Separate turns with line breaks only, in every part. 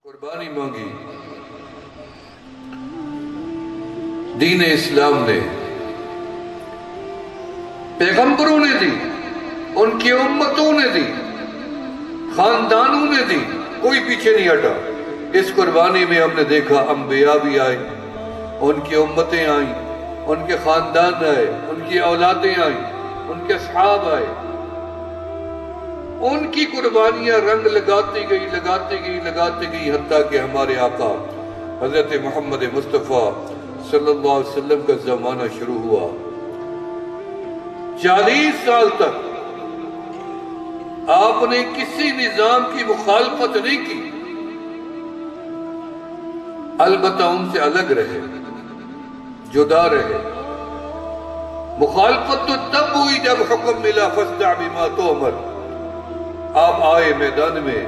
قربانی مانگی دین اسلام نے، پیغمبروں نے دی، ان کی امتوں نے دی، خاندانوں نے دی، کوئی پیچھے نہیں ہٹا۔ اس قربانی میں ہم نے دیکھا انبیاء بھی آئے، ان کی امتیں آئیں، ان کے خاندان آئے، ان کی اولادیں آئیں، ان کے اصحاب آئے، ان کی قربانیاں رنگ لگاتی گئی حتیٰ کہ ہمارے آقا حضرت محمد مصطفیٰ صلی اللہ علیہ وسلم کا زمانہ شروع ہوا۔ 40 سال تک آپ نے کسی نظام کی مخالفت نہیں کی، البتہ ان سے الگ رہے، جدا رہے۔ مخالفت تو تب ہوئی جب حکم ملا فاصدع بما تؤمر، آپ آئے میدان میں،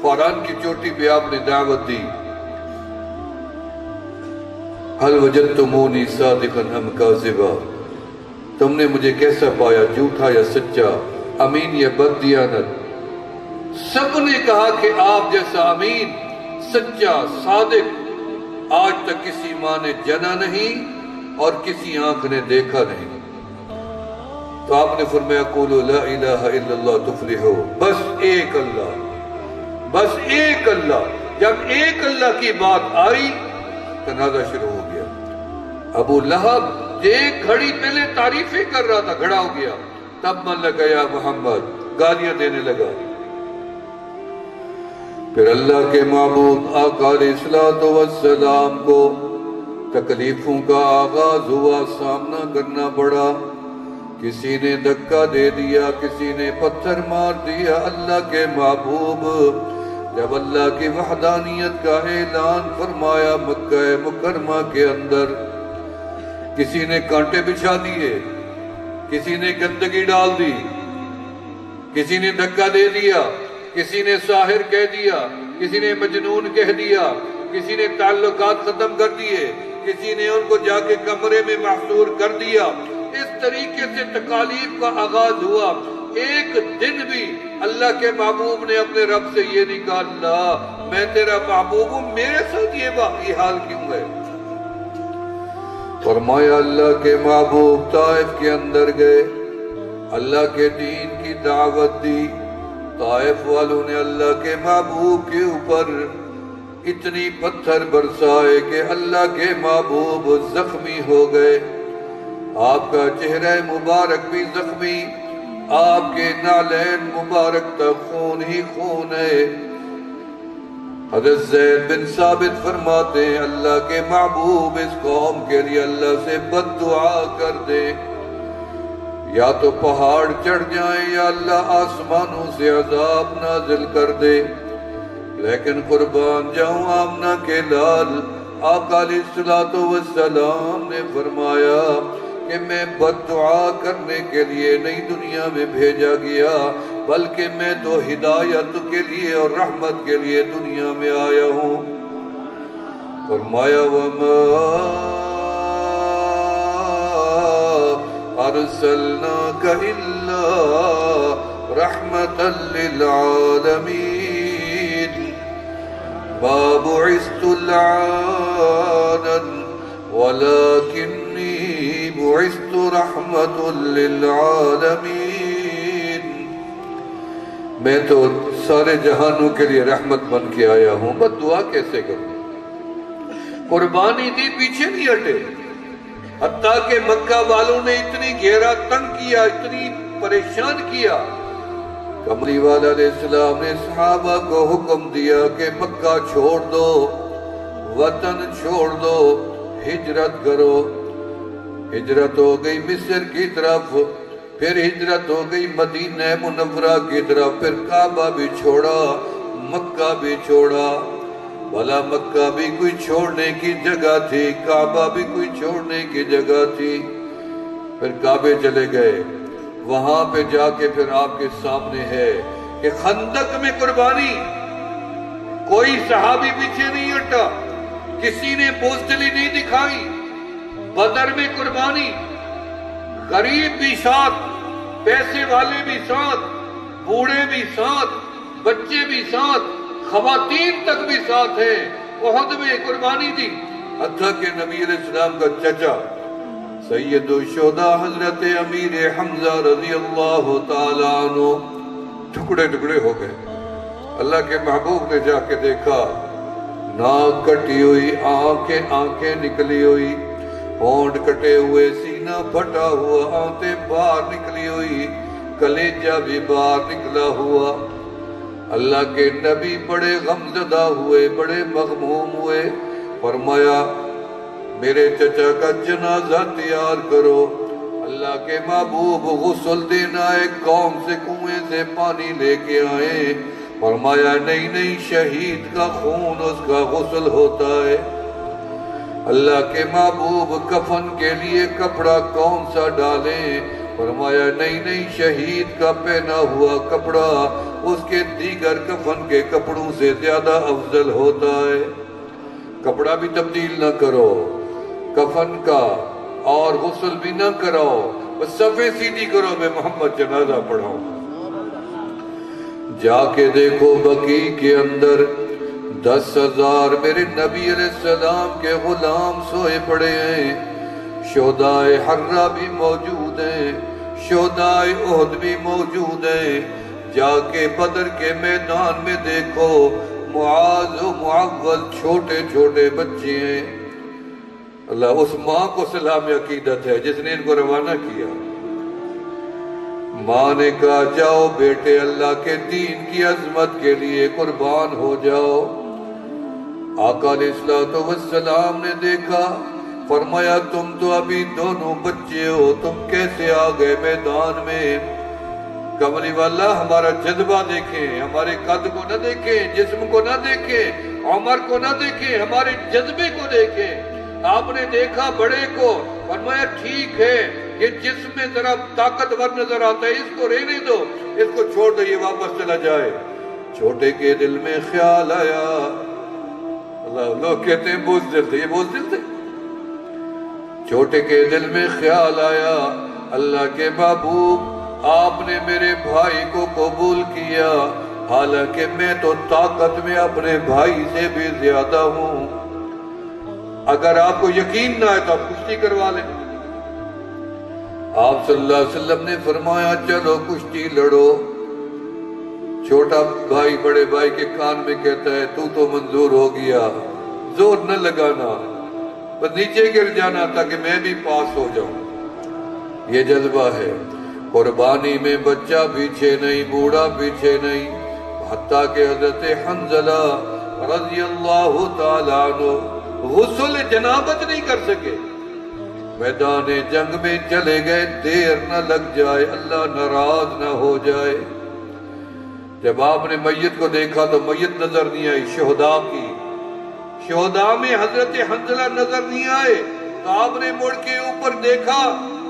فوران کی چوٹی پہ آپ نے دعوت دی، هل وجدتمونی صادقا ام کاذبا، تم نے مجھے کیسا پایا، جھوٹا یا سچا، امین یا بد دیانت؟ سب نے کہا کہ آپ جیسا امین، سچا، صادق آج تک کسی ماں نے جنا نہیں اور کسی آنکھ نے دیکھا نہیں۔ تو آپ نے فرمایا قولوا لا الہ الا اللہ تفلحو، بس ایک اللہ، بس ایک اللہ۔ جب ایک اللہ کی بات آئی تنازع شروع ہو گیا۔ ابو لہب ایک گھڑی پہلے تعریفیں کر رہا تھا، کھڑا ہو گیا، تب من لگا یا محمد، گالیاں دینے لگا۔ پھر اللہ کے معبود آقا علیہ السلام کو تکلیفوں کا آغاز ہوا، سامنا کرنا پڑا۔ کسی نے دھکا دے دیا، کسی نے پتھر مار دیا۔ اللہ کے محبوب جب اللہ کی وحدانیت کا اعلان فرمایا مکہ مکرمہ کے اندر، کسی نے کانٹے بچھا دیے، کسی نے گندگی ڈال دی، کسی نے دھکا دے دیا، کسی نے ساحر کہہ دیا، کسی نے مجنون کہہ دیا، کسی نے تعلقات ختم کر دیے، کسی نے ان کو جا کے کمرے میں محصور کر دیا۔ اس طریقے سے تکالیف کا آغاز ہوا۔ ایک دن بھی اللہ کے محبوب نے اپنے رب سے یہ نہیں کہا اللہ میں تیرا محبوب ہوں، میرے ساتھ یہ حال کیوں ہے؟ فرمایا اللہ کے محبوب طائف کے اندر گئے، اللہ کے دین کی دعوت دی۔ طائف والوں نے اللہ کے محبوب کے اوپر اتنی پتھر برسائے کہ اللہ کے محبوب زخمی ہو گئے۔ آپ کا چہرہ مبارک بھی زخمی، آپ کے نالین مبارک تک خون ہی خون ہے۔ حضرت زید بن ثابت فرماتے ہیں اللہ کے محبوب اس قوم کے لیے اللہ سے بد دعا کر دے، یا تو پہاڑ چڑھ جائیں یا اللہ آسمانوں سے عذاب نازل کر دے۔ لیکن قربان جاؤں آمنہ کے لال آقا علیہ السلام نے فرمایا کہ میں بد دعا کرنے کے لیے نہیں دنیا میں بھیجا گیا، بلکہ میں تو ہدایت کے لیے اور رحمت کے لیے دنیا میں آیا ہوں۔ فرمایا وَمَا أَرْسَلْنَاكَ إِلَّا رَحْمَةً لِلْعَالَمِينَ مَا بُعِثْتُ لَعَانًا وَلَكِنِّي بُعِثْتُ رَحْمَةً لِلْعَالَمِينَ، میں تو سارے جہانوں کے لیے رحمت بن کے آیا ہوں، بس دعا کیسے کروں؟ قربانی دی، پیچھے نہیں ہٹے، حتیٰ کہ مکہ والوں نے اتنی گھیرا تنگ کیا، اتنی پریشان کیا۔ کملی والا علیہ السلام نے صحابہ کو حکم دیا کہ مکہ چھوڑ دو، وطن چھوڑ دو، ہجرت کرو۔ ہجرت ہو گئی مصر کی طرف، پھر ہجرت ہو گئی مدینہ منورہ کی طرف، پھر کعبہ بھی چھوڑا، مکہ بھی چھوڑا۔ بھلا مکہ بھی کوئی چھوڑنے کی جگہ تھی، کعبہ بھی کوئی چھوڑنے کی جگہ تھی۔ پھر کعبے چلے گئے، وہاں پہ جا کے پھر آپ کے سامنے ہے کہ خندق میں قربانی، کوئی صحابی پیچھے نہیں ہٹا، کسی نے بزدلی نہیں دکھائی۔ بدر میں قربانی، غریب بھی ساتھ، پیسے والے بھی ساتھ، بوڑھے بھی ساتھ، بچے بھی ساتھ، خواتین تک بھی ساتھ ہیں، احد میں قربانی دی، حتیٰ کہ نبی علیہ السلام کا چچا سید الشہداء حضرت امیر حمزہ رضی اللہ تعالیٰ عنہ ٹکڑے ٹکڑے ہو گئے۔ اللہ کے محبوب نے جا کے دیکھا، ناک کٹی ہوئی، آنکھیں نکلی ہوئی، ہونٹ کٹے ہوئے، سینہ پھٹا ہوا، آنتیں باہر نکلی ہوئی، کلیجہ بھی باہر نکلا ہوا۔ اللہ کے نبی بڑے غمزدہ ہوئے، بڑے مغموم ہوئے، فرمایا میرے چچا کا جنازہ تیار کرو۔ اللہ کے محبوب غسل دینا ہے، قوم سے کنویں سے پانی لے کے آئے، فرمایا نہیں شہید کا خون اس کا غسل ہوتا ہے۔ اللہ کے محبوب کفن کے لیے کپڑا کون سا ڈالیں، فرمایا نہیں شہید کا پہنا ہوا کپڑا اس کے دیگر کفن کے کپڑوں سے زیادہ افضل ہوتا ہے۔ کپڑا بھی تبدیل نہ کرو کفن کا، اور غسل بھی نہ کراؤ، بس صفیں سیدھی کرو، میں محمد جنازہ پڑھاؤں۔ جا کے دیکھو بقیع کے اندر 10,000 میرے نبی علیہ السلام کے غلام سوئے پڑے ہیں، شہداء حرہ بھی موجود ہیں، شہداء احد بھی موجود ہیں۔ جا کے بدر کے میدان میں دیکھو، معاذ و معول چھوٹے چھوٹے بچے ہیں۔ اللہ اس ماں کو سلام عقیدت ہے جس نے ان کو روانہ کیا۔ ماں نے کہا جاؤ بیٹے، اللہ کے دین کی عظمت کے لیے قربان ہو جاؤ۔ آقا علیہ السلام نے دیکھا، فرمایا تم تو ابھی دونوں بچے ہو، تم کیسے آ گئے میدان میں؟ کملی والا ہمارا جذبہ دیکھیں، ہمارے قد کو نہ دیکھیں، جسم کو نہ دیکھیں، عمر کو نہ دیکھیں، ہمارے جذبے کو دیکھیں۔ آپ نے دیکھا بڑے کو، فرمایا ٹھیک ہے یہ جسم میں ذرا طاقتور نظر آتا ہے، اس کو رہنے دو، اس کو چھوڑ دو، یہ واپس چلا جائے۔ چھوٹے کے دل میں خیال آیا، اللہ لوگ کہتے ہیں بزدل تھے، یہ بزدل تھے؟ چھوٹے کے دل میں خیال آیا، اللہ کے محبوب آپ نے میرے بھائی کو قبول کیا، حالانکہ میں تو طاقت میں اپنے بھائی سے بھی زیادہ ہوں۔ اگر آپ کو یقین نہ ہے تو آپ کشتی کروا لیں۔ آپ صلی اللہ علیہ وسلم نے فرمایا چلو کشتی لڑو۔ چھوٹا بھائی بڑے بھائی کے کان میں کہتا ہے تو منظور ہو گیا، زور نہ لگانا، بس نیچے گر جانا تاکہ میں بھی پاس ہو جاؤں۔ یہ جذبہ ہے۔ قربانی میں بچہ پیچھے نہیں، بوڑھا پیچھے نہیں، حتیٰ کہ حضرت حنظلہ رضی اللہ تعالیٰ عنہ غسل جنابت نہیں کر سکے، میدان جنگ میں چلے گئے، دیر نہ لگ جائے، اللہ ناراض نہ ہو جائے۔ جب آپ نے میت کو دیکھا تو میت نظر نہیں آئی، شہداء کی، شہداء میں حضرت حنظلہ نظر نہیں آئے، تو آپ نے مڑ کے اوپر دیکھا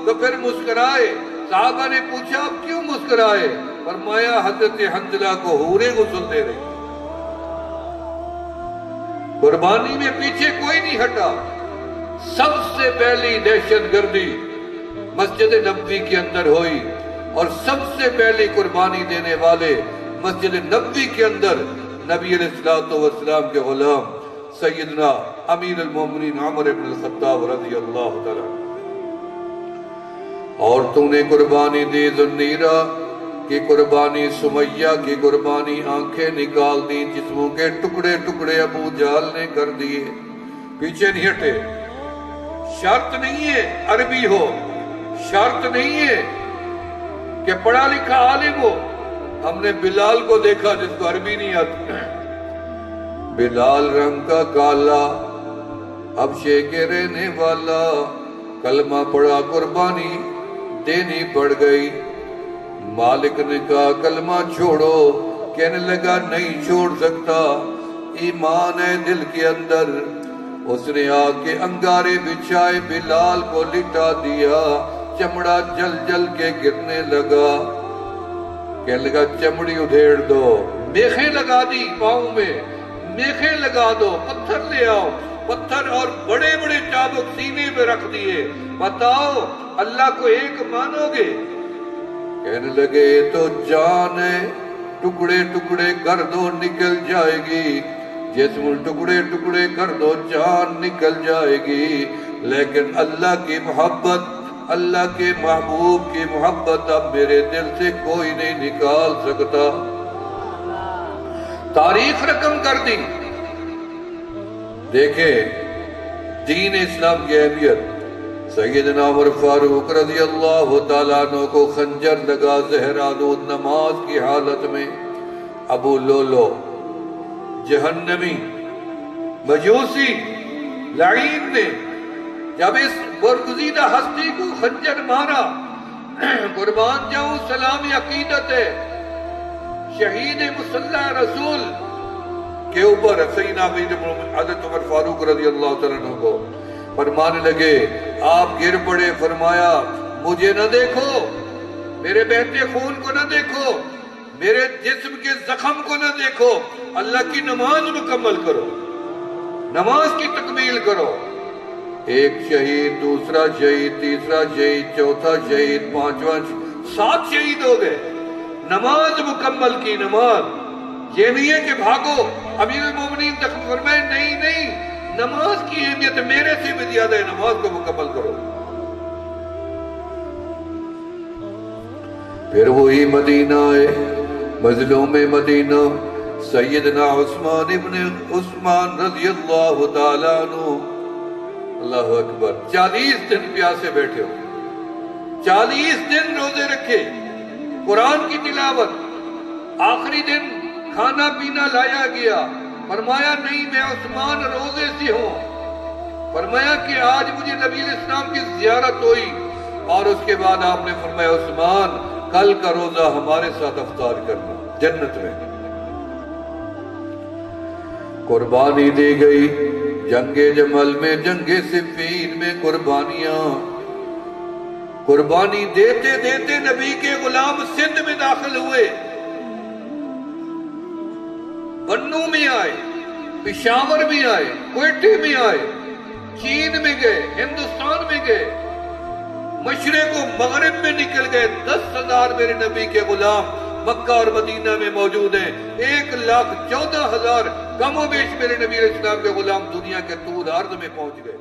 تو پھر مسکرائے۔ صحابہ نے پوچھا آپ کیوں مسکرائے؟ فرمایا حضرت حنظلہ کو حوریں غسل دے رہی۔ قربانی میں پیچھے کوئی نہیں ہٹا۔ سب سے پہلی دہشت گردی مسجد نبوی کے اندر ہوئی، اور سب سے پہلی قربانی دینے والے مسجد نبوی کے اندر نبی علیہ السلام کے غلام سیدنا امیر المومنین عمر بن الخطاب رضی اللہ تعالیٰ۔ عورتوں نے قربانی دی، ذنیرہ کی قربانی، سمیہ کی قربانی، آنکھیں نکال دی، جسموں کے ٹکڑے ٹکڑے ابو جہل نے کر دیے، پیچھے نہیں ہٹے۔ شرط نہیں ہے عربی ہو، شرط نہیں ہے کہ پڑھا لکھا عالم ہو۔ ہم نے بلال کو دیکھا جس کو عربی نہیں آتی، بلال رنگ کا کالا، حبشے کے رہنے والا، کلمہ پڑھا، قربانی دینی پڑ گئی۔ مالک نے کہا کلمہ چھوڑو، کہنے لگا نہیں چھوڑ سکتا، ایمان ہے دل کے اندر۔ اس نے آ کے انگارے بچھائے، بلال کو لٹا دیا، چمڑا جل جل کے گرنے لگا۔ کہنے لگا چمڑی ادھیڑ دو، میخیں لگا دی پاؤں میں، میخیں لگا دو، پتھر لے آؤ، پتھر اور بڑے بڑے چابک سینے پہ رکھ دیے، بتاؤ اللہ کو ایک مانو گے؟ کہنے لگے تو جان ہے، ٹکڑے ٹکڑے کر دو نکل جائے گی، جسم ٹکڑے ٹکڑے کر دو جان نکل جائے گی، لیکن اللہ کی محبت، اللہ کے محبوب کی محبت اب میرے دل سے کوئی نہیں نکال سکتا۔ تاریخ رقم کر دی۔ دیکھیں دین اسلام کی اہمیت۔ سیدنا عمر فاروق رضی اللہ تعالیٰ عنہ کو خنجر لگا زہرآلود نماز کی حالت میں۔ ابو لولو جہنمی مجوسی لعین نے جب اس برگزیدہ ہستی کو خنجر مارا، قربان جاؤں سلامی عقیدت ہے شہید مسلح رسول کے اوپر سیدنا حضرت عمر فاروق رضی اللہ تعالیٰ عنہ کو فرمانے لگے، آپ گر پڑے، فرمایا مجھے نہ دیکھو، میرے بہتے خون کو نہ دیکھو، میرے جسم کے زخم کو نہ دیکھو، اللہ کی نماز مکمل کرو، نماز کی تکمیل کرو۔ ایک شہید، دوسرا شہید، تیسرا شہید، چوتھا شہید، پانچواں، 7 شہید ہو گئے۔ نماز مکمل کی، نماز یہ نہیں ہے کہ بھاگو۔ امیر المومنین تک فرمائے نہیں نہیں، نماز کی اہمیت میرے سے بھی زیادہ ہے، نماز کو مکمل کرو۔ پھر وہی مدینہ ہے، مظلوم مدینہ سیدنا عثمان ابن عثمان رضی اللہ تعالیٰ عنہ، اللہ اکبر، 40 دن پیاسے بیٹھے ہو، 40 دن روزے رکھے، قرآن کی تلاوت، آخری دن کھانا پینا لایا گیا، فرمایا نہیں میں عثمان روزے سے ہوں، فرمایا کہ آج مجھے نبی اسلام کی زیارت ہوئی، اور اس کے بعد آپ نے فرمایا عثمان کل کا روزہ ہمارے ساتھ افطار کرنا جنت میں۔ قربانی دی گئی، جنگ جمل میں، جنگ صفین میں قربانیاں، قربانی دیتے دیتے نبی کے غلام سندھ میں داخل ہوئے، بنو میں آئے، پشاور میں آئے، کوئٹے میں آئے، چین میں گئے، ہندوستان میں گئے، مشرق و مغرب میں نکل گئے۔ 10,000 میرے نبی کے غلام مکہ اور مدینہ میں موجود ہیں، 1,14,000 کم و بیش میرے نبی علیہ السلام کے غلام دنیا کے طول عرض میں پہنچ گئے۔